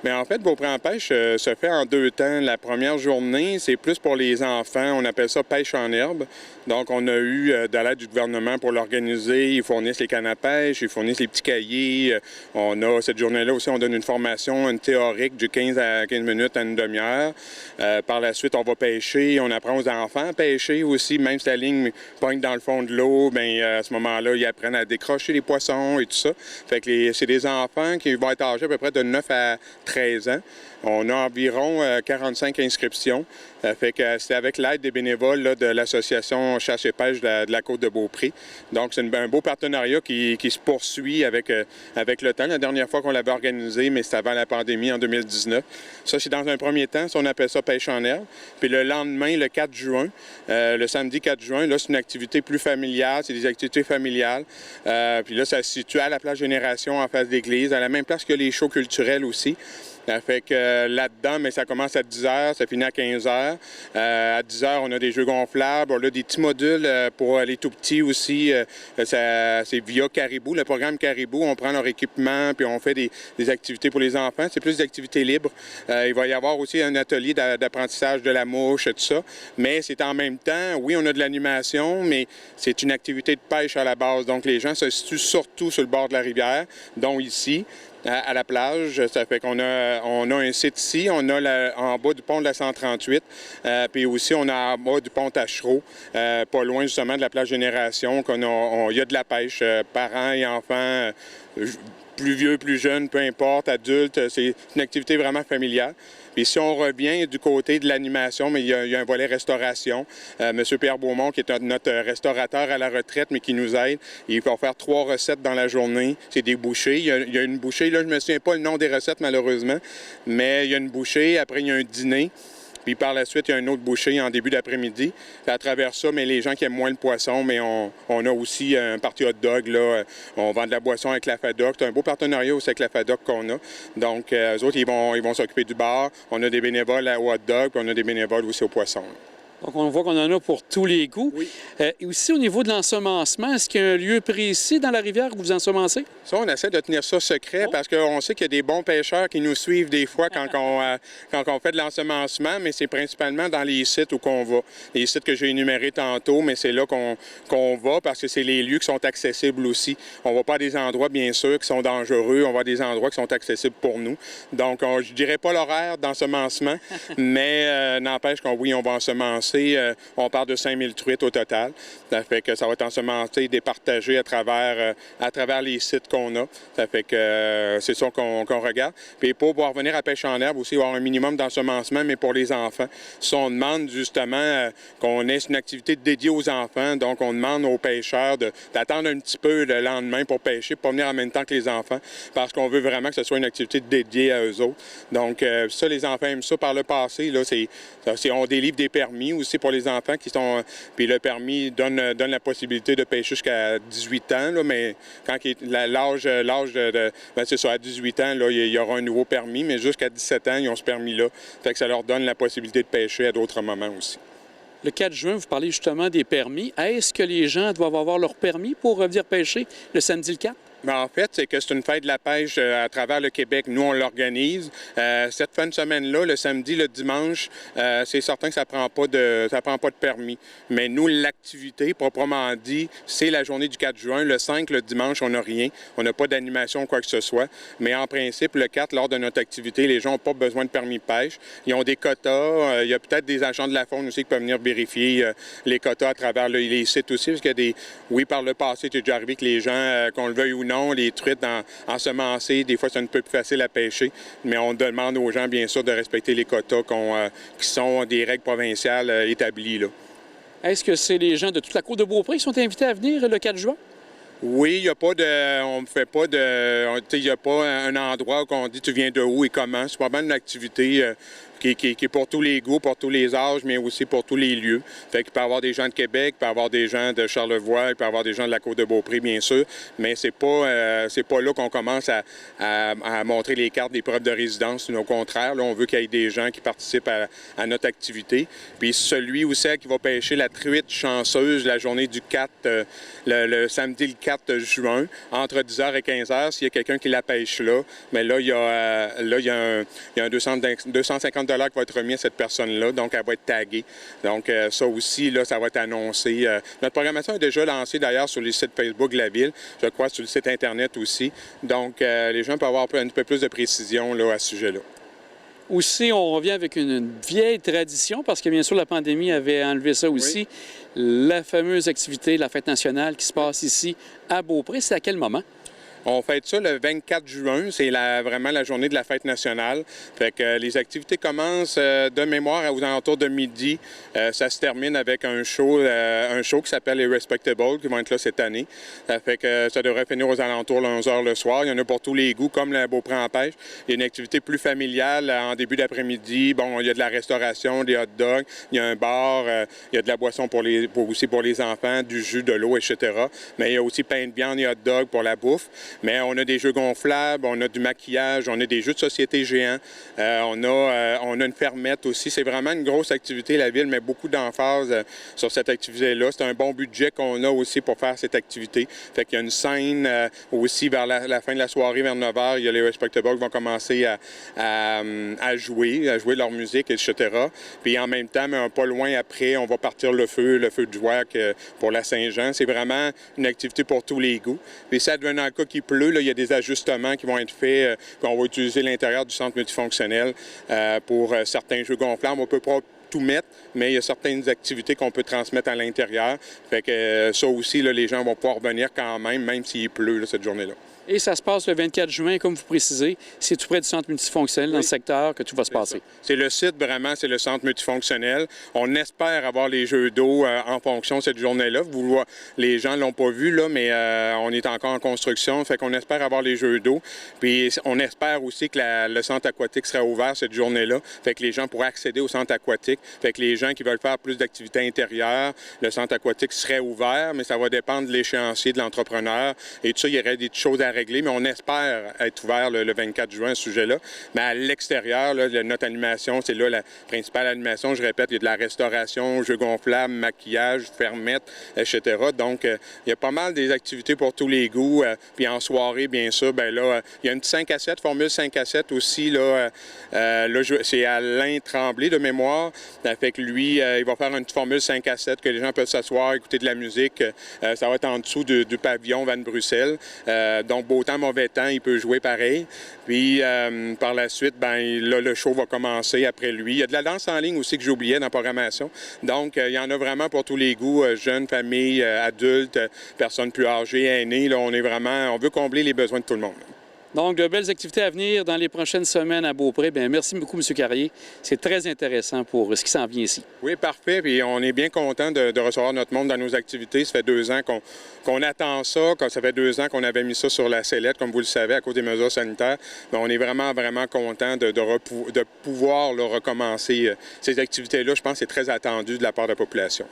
Mais en fait, Beaupré en pêche se fait en deux temps. La première journée, c'est plus pour les enfants. On appelle ça pêche en herbe. Donc, on a eu de l'aide du gouvernement pour l'organiser. Ils fournissent les cannes à pêche, ils fournissent les petits cahiers. On a cette journée-là aussi, on donne une formation, une théorique du 15 à 15 minutes à une demi-heure. Par la suite, on va pêcher. On apprend aux enfants à pêcher aussi. Même si la ligne pogne dans le fond de l'eau, bien, à ce moment-là, ils apprennent à décrocher les poissons et tout ça. Fait que c'est des enfants qui vont être âgés à peu près de 9 à 13 ans. On a environ 45 inscriptions. Fait que c'est avec l'aide des bénévoles là, de l'Association Chasse et Pêche de la Côte de Beaupré. Donc, c'est un beau partenariat qui se poursuit avec le temps. La dernière fois qu'on l'avait organisé, mais c'était avant la pandémie en 2019. Ça, c'est dans un premier temps. Ça, on appelle ça pêche en herbe. Puis le lendemain, le 4 juin, le samedi 4 juin, là, c'est une activité plus familiale. C'est des activités familiales. Puis là, ça se situe à la place Génération en face d'église, à la même place que les shows culturels aussi. Ça fait que là-dedans, mais ça commence à 10 h, ça finit à 15 h. À 10 h, on a des jeux gonflables, on a des petits modules pour les tout-petits aussi. C'est via Caribou, le programme Caribou. On prend leur équipement puis on fait des activités pour les enfants. C'est plus des activités libres. Il va y avoir aussi un atelier d'apprentissage de la mouche, tout ça. Mais c'est en même temps, oui, on a de l'animation, mais c'est une activité de pêche à la base. Donc, les gens se situent surtout sur le bord de la rivière, dont ici. À la plage. Ça fait qu'on a un site ici, on a en bas du pont de la 138, puis aussi on a en bas du pont Tachereau, pas loin justement de la plage Génération, il y a de la pêche, parents et enfants, plus vieux, plus jeunes, peu importe, adultes, c'est une activité vraiment familiale. Puis si on revient du côté de l'animation, mais il y a un volet restauration. Monsieur Pierre Beaumont, qui est notre restaurateur à la retraite, mais qui nous aide, il va faire 3 recettes dans la journée. C'est des bouchées. Il y a une bouchée, là, je ne me souviens pas le nom des recettes, malheureusement, mais il y a une bouchée. Après, il y a un dîner. Puis par la suite, il y a un autre bouchée en début d'après-midi. À travers ça, mais les gens qui aiment moins le poisson, mais on a aussi un party hot dog. Là. On vend de la boisson avec la FADOC. C'est un beau partenariat aussi avec la FADOC qu'on a. Donc, eux autres, ils vont s'occuper du bar. On a des bénévoles au hot dog, puis on a des bénévoles aussi au poisson. Donc, on voit qu'on en a pour tous les goûts. Oui. Et aussi, au niveau de l'ensemencement, est-ce qu'il y a un lieu précis dans la rivière où vous ensemencez? Ça, on essaie de tenir ça secret parce qu'on sait qu'il y a des bons pêcheurs qui nous suivent des fois quand on fait de l'ensemencement, mais c'est principalement dans les sites où qu'on va. Les sites que j'ai énumérés tantôt, mais c'est là qu'on va parce que c'est les lieux qui sont accessibles aussi. On ne va pas à des endroits, bien sûr, qui sont dangereux. On va à des endroits qui sont accessibles pour nous. Donc, je ne dirais pas l'horaire d'ensemencement, mais n'empêche qu'on, oui, on va ensemencer. On parle de 5000 truites au total. Ça fait que ça va être ensemencé et départagé à travers les sites qu'on a. Ça fait que c'est ça qu'on regarde. Puis pour pouvoir venir à pêche en herbe aussi, il va y avoir un minimum d'ensemencement, mais pour les enfants. Si on demande justement qu'on ait une activité dédiée aux enfants, donc on demande aux pêcheurs d'attendre un petit peu le lendemain pour pêcher, pas venir en même temps que les enfants, parce qu'on veut vraiment que ce soit une activité dédiée à eux autres. Donc ça, les enfants aiment ça. Par le passé, là, on délivre des permis aussi pour les enfants qui sont... Puis le permis donne la possibilité de pêcher jusqu'à 18 ans, là, mais quand l'âge c'est ça, à 18 ans, là, il y aura un nouveau permis, mais jusqu'à 17 ans, ils ont ce permis-là. Fait que ça leur donne la possibilité de pêcher à d'autres moments aussi. Le 4 juin, vous parlez justement des permis. Est-ce que les gens doivent avoir leur permis pour venir pêcher le samedi le 4? Bien, en fait, c'est que c'est une fête de la pêche à travers le Québec. Nous, on l'organise. Cette fin de semaine-là, le samedi, le dimanche, c'est certain que ça prend pas de permis. Mais nous, l'activité, proprement dit, c'est la journée du 4 juin. Le 5, le dimanche, on n'a rien. On n'a pas d'animation ou quoi que ce soit. Mais en principe, le 4, lors de notre activité, les gens n'ont pas besoin de permis de pêche. Ils ont des quotas. Il y a peut-être des agents de la faune aussi qui peuvent venir vérifier les quotas à travers les sites aussi. Parce qu'il y a oui, par le passé, c'est déjà arrivé que les gens, qu'on le veuille ou non, les truites ensemencées, des fois, c'est un peu plus facile à pêcher, mais on demande aux gens, bien sûr, de respecter les quotas qui sont des règles provinciales établies, là. Est-ce que c'est les gens de toute la Côte de Beaupré qui sont invités à venir le 4 juin? Oui, il n'y a pas de... On ne fait pas de... Il n'y a pas un endroit où on dit tu viens de où et comment. C'est pas mal une activité qui est pour tous les goûts, pour tous les âges, mais aussi pour tous les lieux. Fait qu'il peut y avoir des gens de Québec, il peut y avoir des gens de Charlevoix, il peut y avoir des gens de la Côte-de-Beaupré, bien sûr, mais c'est pas là qu'on commence à montrer les cartes des preuves de résidence. Au contraire, là, on veut qu'il y ait des gens qui participent à notre activité. Puis celui aussi qui va pêcher la truite chanceuse la journée du 4, le samedi le 4 juin, entre 10h et 15h, s'il y a quelqu'un qui la pêche là, mais là, il y a un 250 $ qui va être remis à cette personne-là, donc elle va être taguée. Donc ça aussi, là, ça va être annoncé. Notre programmation est déjà lancée d'ailleurs sur les sites Facebook de la Ville, je crois sur le site Internet aussi. Donc les gens peuvent avoir un peu plus de précision là, à ce sujet-là. Aussi, on revient avec une vieille tradition, parce que bien sûr, la pandémie avait enlevé ça aussi. Oui. La fameuse activité, la fête nationale qui se passe ici à Beaupré, c'est à quel moment? On fête ça le 24 juin, c'est vraiment la journée de la fête nationale. Fait que les activités commencent de mémoire aux alentours de midi. Ça se termine avec un show qui s'appelle les Respectables, qui vont être là cette année. Ça fait que ça devrait finir aux alentours de 11h le soir. Il y en a pour tous les goûts, comme le Beaupré en pêche. Il y a une activité plus familiale en début d'après-midi. Bon, il y a de la restauration, des hot dogs, il y a un bar, il y a de la boisson aussi pour les enfants, du jus, de l'eau, etc. Mais il y a aussi pain de viande et hot dog pour la bouffe. Mais on a des jeux gonflables, on a du maquillage, on a des jeux de société géants, on a une fermette aussi. C'est vraiment une grosse activité. La Ville met beaucoup d'emphase sur cette activité-là. C'est un bon budget qu'on a aussi pour faire cette activité. Fait qu'il y a une scène aussi vers la fin de la soirée, vers 9h, il y a les Respectables qui vont commencer à jouer leur musique, etc. Puis en même temps, mais pas loin après, on va partir le feu du WAC pour la Saint-Jean. C'est vraiment une activité pour tous les goûts. Puis ça devient un cas qui pleut, là, il y a des ajustements qui vont être faits, qu'on va utiliser l'intérieur du centre multifonctionnel pour certains jeux gonflables. On ne peut pas tout mettre, mais il y a certaines activités qu'on peut transmettre à l'intérieur. Fait que ça aussi, là, les gens vont pouvoir venir quand même s'il pleut là, cette journée-là. Et ça se passe le 24 juin, comme vous précisez. C'est tout près du centre multifonctionnel dans le secteur que tout va se passer. C'est le site, vraiment, c'est le centre multifonctionnel. On espère avoir les jeux d'eau en fonction de cette journée-là. Les gens ne l'ont pas vu, là, mais on est encore en construction. Fait qu'on espère avoir les jeux d'eau. Puis on espère aussi que le centre aquatique sera ouvert cette journée-là. Fait que les gens pourraient accéder au centre aquatique. Fait que les gens qui veulent faire plus d'activités intérieures, le centre aquatique serait ouvert, mais ça va dépendre de l'échéancier de l'entrepreneur. Et tout ça, il y aurait des choses à régler, mais on espère être ouvert le 24 juin à ce sujet-là. Mais à l'extérieur, notre animation, c'est là la principale animation. Je répète, il y a de la restauration, jeux gonflables, maquillage, fermette, etc. Donc, il y a pas mal des activités pour tous les goûts. Puis en soirée, bien sûr, bien là, il y a une 5 à 7, formule 5 à 7 aussi. Là, c'est Alain Tremblay de mémoire. Fait que lui, il va faire une formule 5 à 7 que les gens peuvent s'asseoir, écouter de la musique. Ça va être en dessous du pavillon Van Bruxelles. Donc, beau temps, mauvais temps, il peut jouer pareil. Puis, par la suite, ben là, le show va commencer après lui. Il y a de la danse en ligne aussi que j'oubliais dans la programmation. Donc, il y en a vraiment pour tous les goûts, jeunes, familles, adultes, personnes plus âgées, aînés. Là, on veut combler les besoins de tout le monde. Donc, de belles activités à venir dans les prochaines semaines à Beaupré. Bien, merci beaucoup, M. Carrier. C'est très intéressant pour ce qui s'en vient ici. Oui, parfait. Puis on est bien content de recevoir notre monde dans nos activités. Ça fait 2 ans qu'on attend ça. Ça fait 2 ans qu'on avait mis ça sur la sellette, comme vous le savez, à cause des mesures sanitaires. Mais on est vraiment, vraiment content de pouvoir là, recommencer ces activités-là. Je pense que c'est très attendu de la part de la population.